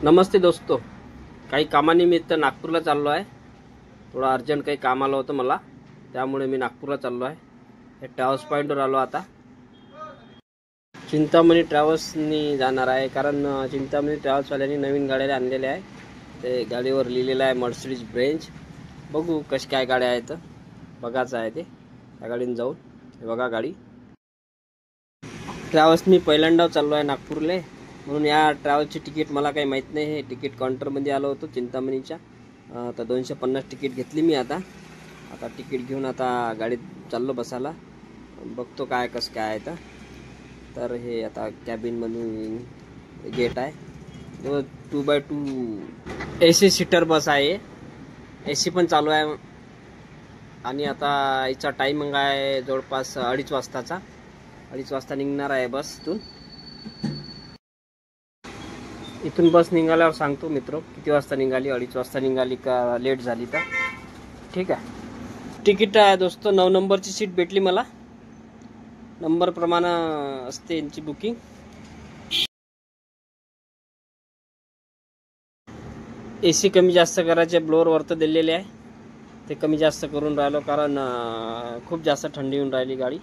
नमस्ते दोस्तों, काही कामानिमित्त नागपूरला चाललो आहे। थोडा अर्जंट काही काम आलं होतं मला, त्यामुळे मी नागपूरला चाललो आहे। हे ट्रॅव्हल्स पॉइंटवर आलो आता। चिंतामणी ट्रॅव्हल्सनी जाणार आहे, कारण चिंतामणी ट्रॅव्हल्सवाल्यांनी नवीन गाड्या आणलेल्या आहे। ते गाडीवर लिहिलेलं आहे मर्सिडीज बेंज। बघू कशी काय गाड्या आहेत, बघायचं आहे ते। त्या गाडीने जाऊ। हे बघा गाडी ट्रॅव्हल्सनी पहिल्यांदा चाललो आहे नागपूरला, म्हणून या ट्रॅव्हलची तिकीट मला काही माहीत नाही। हे तिकीट काउंटरमध्ये आलो होतो चिंतामणीच्या। आता 250 तिकीट घेतली मी। आता तिकीट घेऊन आता गाडीत चाललो बसायला। बघतो काय कसं काय आहे तर हे आता कॅबिनमधून गेट आहे। 2x2 AC सीटर बस आहे। AC पण चालू आहे। आणि आता याचा टायमिंग आहे जवळपास 2:30 वाजताचा। 2:30 वाजता निघणार आहे बस इथून बस निघाल्यावर सांगतो मित्र किती वाजता निघाली, 2:30 वाजता निघाली का लेट झाली तर। ठीक आहे, तिकीट आहे दोस्त। 9 नंबरची सीट भेटली मला। नंबर प्रमाणे असते यांची बुकिंग। AC कमी जास्त करायचे ब्लोअर वरती दिलेले आहे, ते कमी जास्त करून राहिलो, कारण खूप जास्त थंडी होऊन राहिली गाडी।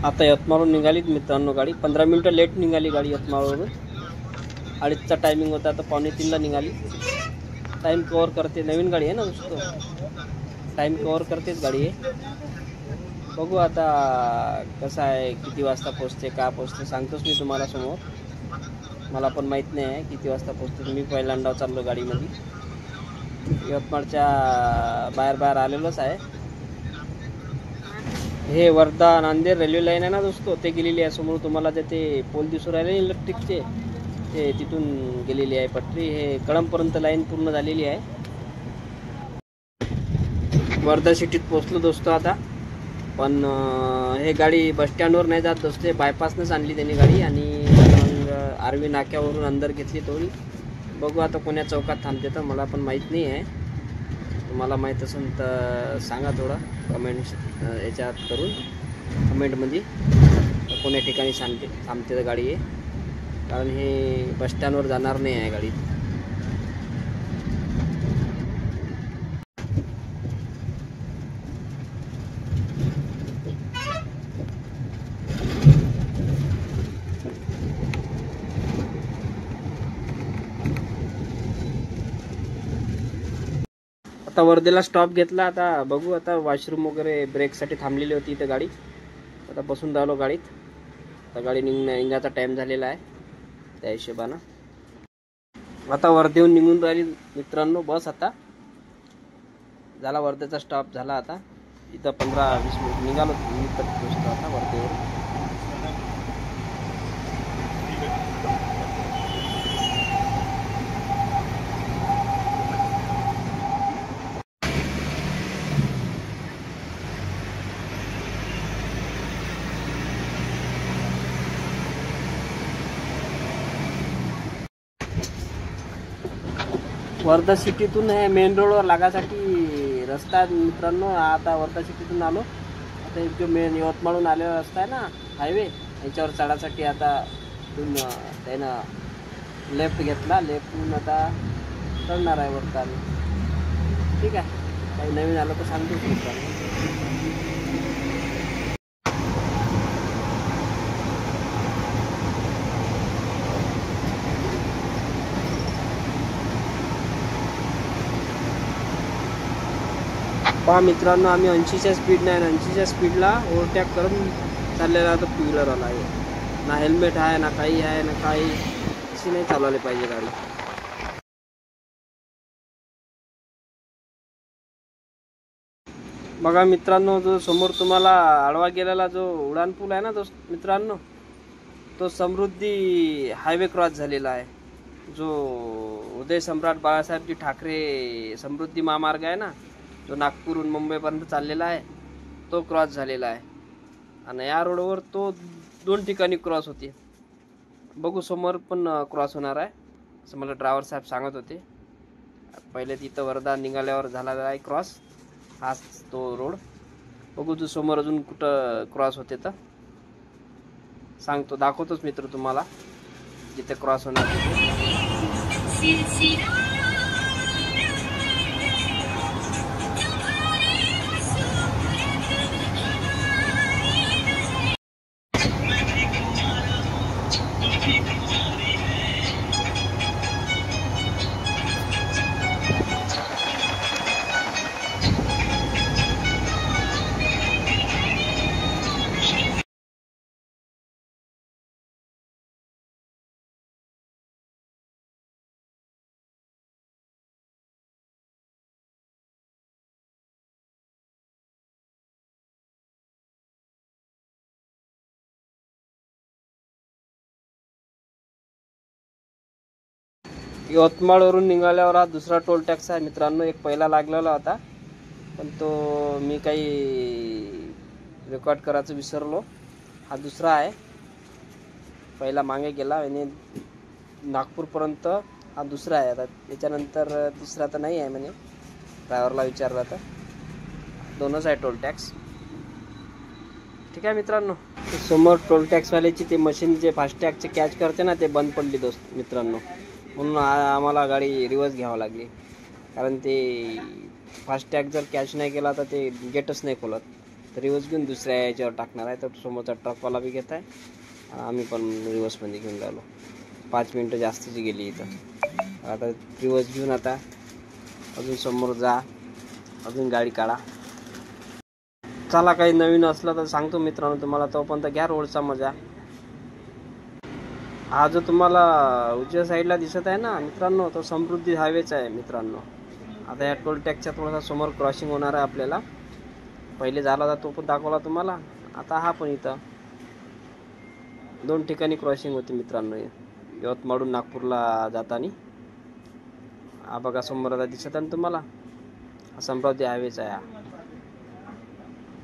आता यवतमाळवरून निघाली मित्रांनो गाडी। 15 मिनिटं लेट निघाली गाडी यवतमाळवरून। 2:30चा टायमिंग होता, तर 2:45ला निघाली। टाइम कव्हर करते, नवीन गाडी आहे ना दोस्तों, टाइम कव्हर करतेच गाडी आहे। बघू आता कसं आहे, किती वाजता पोहोचते का पोहोचते सांगतोच मी तुम्हाला समोर। मला पण माहीत नाही आहे किती वाजता पोहोचते। मी पहिल्यांदा चाललो गाडीमध्ये। यवतमाळच्या बाहेर आलेलोच आहे। हे वर्धा नांदेड रेल्वे लाईन आहे ना दोस्तों, ते गेलेली आहे समोर। तुम्हाला ते पोल दिसू राहिले इलेक्ट्रिकचे, ते तिथून गेलेली आहे पटरी। हे कळंबपर्यंत लाईन पूर्ण झालेली आहे। वर्धा सिटीत पोहोचलो दोस्तों आता। पण हे गाडी बस स्टँडवर नाही जात दोस्त, बायपासनंच आणली त्यांनी गाडी। आणि मग आर्वी नाक्यावरून अंदर घेतली थोडी। बघू आता कोण्या चौकात थांबते तर, मला पण माहीत नाही आहे। तुम्हाला माहीत असेल तर सांगा थोडं कमेंट याच्यात करून, कमेंटमध्ये कोण्या ठिकाणी थांबते तर गाडी आहे, कारण हे बस स्टँडवर जाणार नाही आहे गाडी। आता वर्धेला स्टॉप घेतला। आता बघू, आता वॉशरूम वगैरे ब्रेकसाठी थांबलेली होती इथं गाडी। आता बसून राहिलो गाडीत। आता गाडी निघण्याचा टाइम झालेला आहे, त्या हिशोबानं आता वर्धेहून निघून राहिली मित्रांनो बस। आता झाला वर्धेचा स्टॉप झाला। आता इथं 15-20 मिनिट निघालो मी तर पोहोचलो आता वर्धेवर। वर्धा सिटीतून हे मेन रोडवर लागायसाठी रस्ता आहे मित्रांनो। आता वर्धा सिटीतून आलो। आता एक जो मेन यवतमाळहून आलेला रस्ता आहे ना, हायवे, याच्यावर चढायसाठी आता इथून त्यानं लेफ्ट घेतला। लेफ्टहून आता चढणार आहे वर्धा। ठीक आहे, काही नवीन आलं तर सांगतो मित्रांनो। पहा मित्रांनो, आम्ही 80च्या स्पीडने आहे, 80च्या स्पीडला ओव्हरटेक करून चाललेला होता। टू व्हीलरवाला आहे ना, हेल्मेट आहे ना, काही आहे ना, काही अशी नाही चालवली पाहिजे गाडी। बघा मित्रांनो, जो समोर तुम्हाला आडवा गेलेला जो उड्डाणपूल आहे ना मित्रांनो, तो समृद्धी हायवे क्रॉस झालेला आहे। जो उदय सम्राट बाळासाहेबजी ठाकरे समृद्धी महामार्ग आहे ना, जो नागपूरहून मुंबईपर्यंत चाललेला आहे, तो क्रॉस झालेला आहे। आणि या रोडवर तो 2 ठिकाणी क्रॉस होते। बघू समोर पण क्रॉस होणार आहे असं मला ड्रायव्हर साहेब सांगत होते। पहिले तिथं वर्धा निघाल्यावर झाला आहे क्रॉस, हाच तो रोड। बघू तू समोर अजून कुठं क्रॉस होते तर सांगतो, दाखवतोच मित्र तुम्हाला जिथे क्रॉस होणार तिथे। यवतमाळवरून निघाल्यावर हा दुसरा टोल टॅक्स आहे मित्रांनो. एक पहिला लागलेला होता पण तो मी काही रेकॉर्ड करायचं विसरलो. हा दुसरा आहे. पहिला मागे गेला आणि नागपूरपर्यंत हा दुसरा आहे. आता त्याच्यानंतर तिसरा तर नाही आहे म्हणे, ड्रायव्हरला विचारलं तर. दोनच आहे टोल टॅक्स. ठीक आहे मित्रांनो. समोर टोल टॅक्सवाल्याची ते मशीन जे फास्टॅगचे कॅच करते ना, ते बंद पडली दोस्त मित्रांनो. म्हणून आम्हाला गाडी रिवर्स घ्यावं लागली. कारण ते फास्टॅग जर कॅच नाही केला तर ते गेटच नाही खोलत. तर रिवर्स घेऊन दुसऱ्या याच्यावर टाकणार आहे. तर समोरचा ट्रकवाला बी घेत आहे, आम्ही पण रिवर्समध्ये घेऊन राहिलो. 5 मिनटं जास्तीची गेली इथं. आता रिवर्स घेऊन आता अजून समोर जा, अजून गाडी काढा. चला, काही नवीन असलं तर सांगतो मित्रांनो तुम्हाला. तोपर्यंत घ्या रोडचा मजा. हा जो तुम्हाला उजव्या साईडला दिसत आहे ना मित्रांनो, तो समृद्धी हायवेचा आहे मित्रांनो. आता या टोल टॅक्सच्या थोडासा समोर क्रॉसिंग होणार आहे आपल्याला. पहिले झाला होता तो पण दाखवला तुम्हाला. आता हा पण इथं 2 ठिकाणी क्रॉसिंग होती मित्रांनो. यवतमाळहून नागपूरला जाताना हा बघा समोर आता दिसत आहे ना तुम्हाला, हा समृद्धी हायवेचा आहे.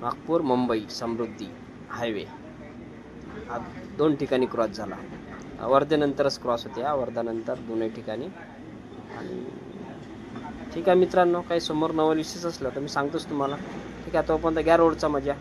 नागपूर मुंबई समृद्धी हायवे हा 2 ठिकाणी क्रॉस झाला. वर्धेनंतरच क्रॉस होते, वर्धानंतर दोन्ही ठिकाणी. आणि ठीक आहे मित्रांनो, काही समोर नवल विशेष असलं तर मी सांगतोच तुम्हाला. ठीक आहे, तोपर्यंत घ्या रोडचा मजा.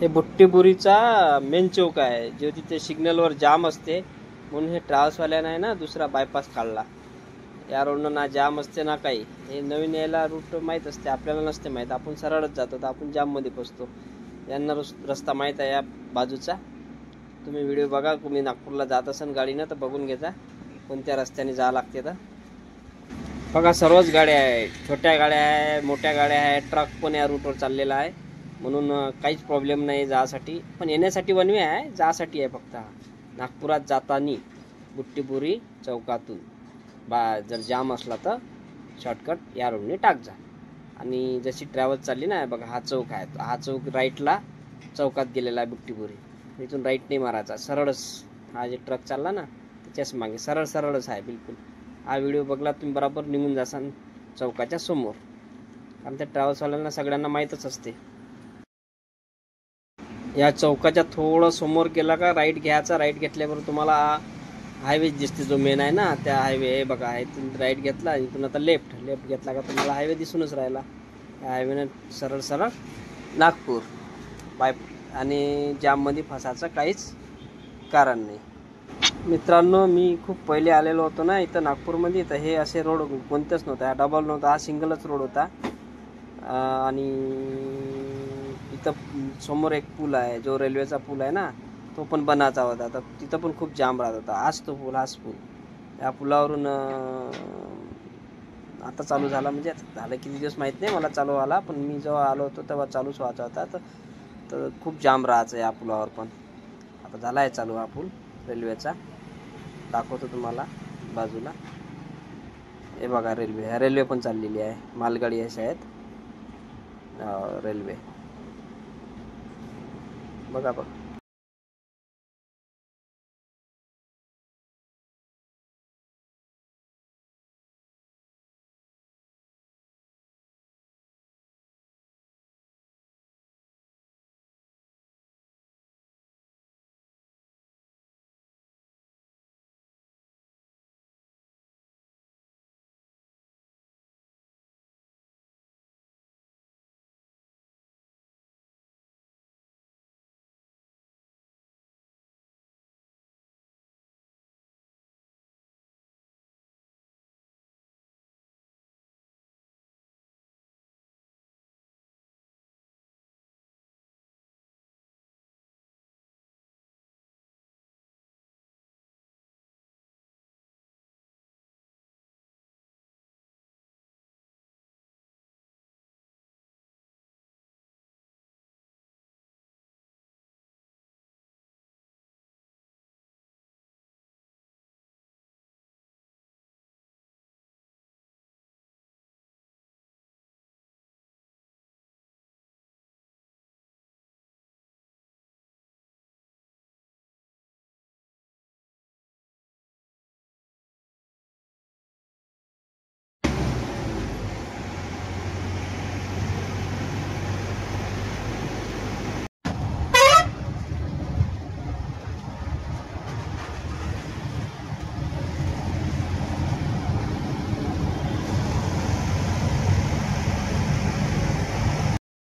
हे बुट्टीपुरीचा मेन चौक आहे, जो तिथे सिग्नलवर जाम असते. म्हणून हे ट्रॅव्हल्सवाल्यानं आहे ना दुसरा बायपास काढला. या रोडनं ना जाम असते ना काही. हे नवीन यायला रूट माहीत असते, आपल्याला नसते माहीत. आपण सरळच जातो तर आपण जाममध्ये फसतो. यांना रस्ता माहीत आहे या बाजूचा. तुम्ही व्हिडिओ बघा, तुम्ही नागपूरला जात असाल गाडीनं तर बघून घेता कोणत्या रस्त्याने जावं लागते. तर बघा सर्वच गाड्या आहेत, छोट्या गाड्या आहे, मोठ्या गाड्या आहे, ट्रक पण या रूटवर चाललेला आहे. म्हणून काहीच प्रॉब्लेम नाही जासाठी. पण येण्यासाठी वन वे आहे, जासाठी आहे फक्त. नागपुरात जाताना बुट्टीपुरी चौकातून जर जाम असला तर शॉर्टकट या रोडने टाक जा. आणि जशी ट्रॅव्हल चालली ना, बघा हा चौक आहे, हा चौक राईटला चौकात गेलेला आहे बुट्टीपुरी. इथून राईट नाही मारायचा, सरळच. हा जे ट्रक चालला ना त्याच्याच मागे सरळच आहे बिलकुल. हा व्हिडिओ बघला तुम्ही बरोबर निघून जासान चौकाच्या समोर. कारण त्या ट्रॅव्हल्सवाल्यांना सगळ्यांना माहीतच असते. या चौकाच्या थोडं समोर गेला का राईट घ्यायचा. राईट घेतल्यावर तुम्हाला हायवे दिसते, जो मेन आहे ना त्या हायवे. बघा इथून राईट घेतला, इथून आता लेफ्ट घेतला का तुम्हाला हायवे दिसूनच राहिला. या हायवेनं सरळ नागपूर बाय. आणि जाममध्ये फसायचं काहीच कारण नाही. मित्रांनो, मी खूप पहिले आलेलो होतो ना इथं नागपूरमध्ये, तर हे असे रोड कोणतेच नव्हते. हा डबल नव्हता, हा सिंगलच रोड होता. आणि इथं समोर एक पूल आहे, जो रेल्वेचा पूल आहे ना, तो पण बनायचा होता. तर तिथं पण खूप जाम राहत होता. हाच तो पूल, हाच पूल. या पुलावरून आता चालू झाला, म्हणजे झालं किती दिवस माहीत नाही मला चालू व्हायला, पण मी जेव्हा आलो होतो तेव्हा चालूच व्हायचा होता. तर खूप जाम राहायचं या पुलावर. पण आता झाला आहे चालू हा पूल रेल्वेचा. दाखवतो तुम्हाला बाजूला. हे बघा रेल्वे, ह्या रेल्वे पण चाललेली आहे, मालगाडी आहे शायद. रेल्वे बघा बघ.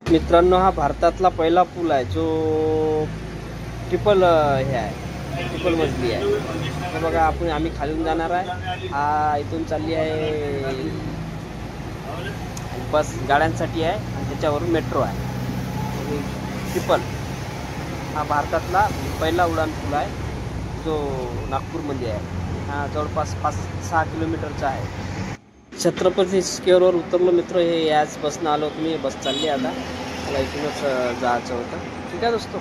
मित्रांनो, हा भारतातला पहिला पूल आहे जो ट्रिपल हे आहे, ट्रिपल मजली आहे. हे बघा, आम्ही खालून जाणार आहे. हा इथून चालली आहे बस, गाड्यांसाठी आहे, आणि त्याच्यावरून मेट्रो आहे. ट्रिपल हा भारतातला पहिला उडान पूल आहे जो नागपूरमध्ये आहे. हा जवळपास 5-6 किलोमीटरचा आहे. छत्रपती स्क्वेअरवर उतरलो मित्र. हे याच बसनं आलो. तुम्ही बस चालली आता, मला इथूनच जायचं होतं. ठीक आहे दोस्तो.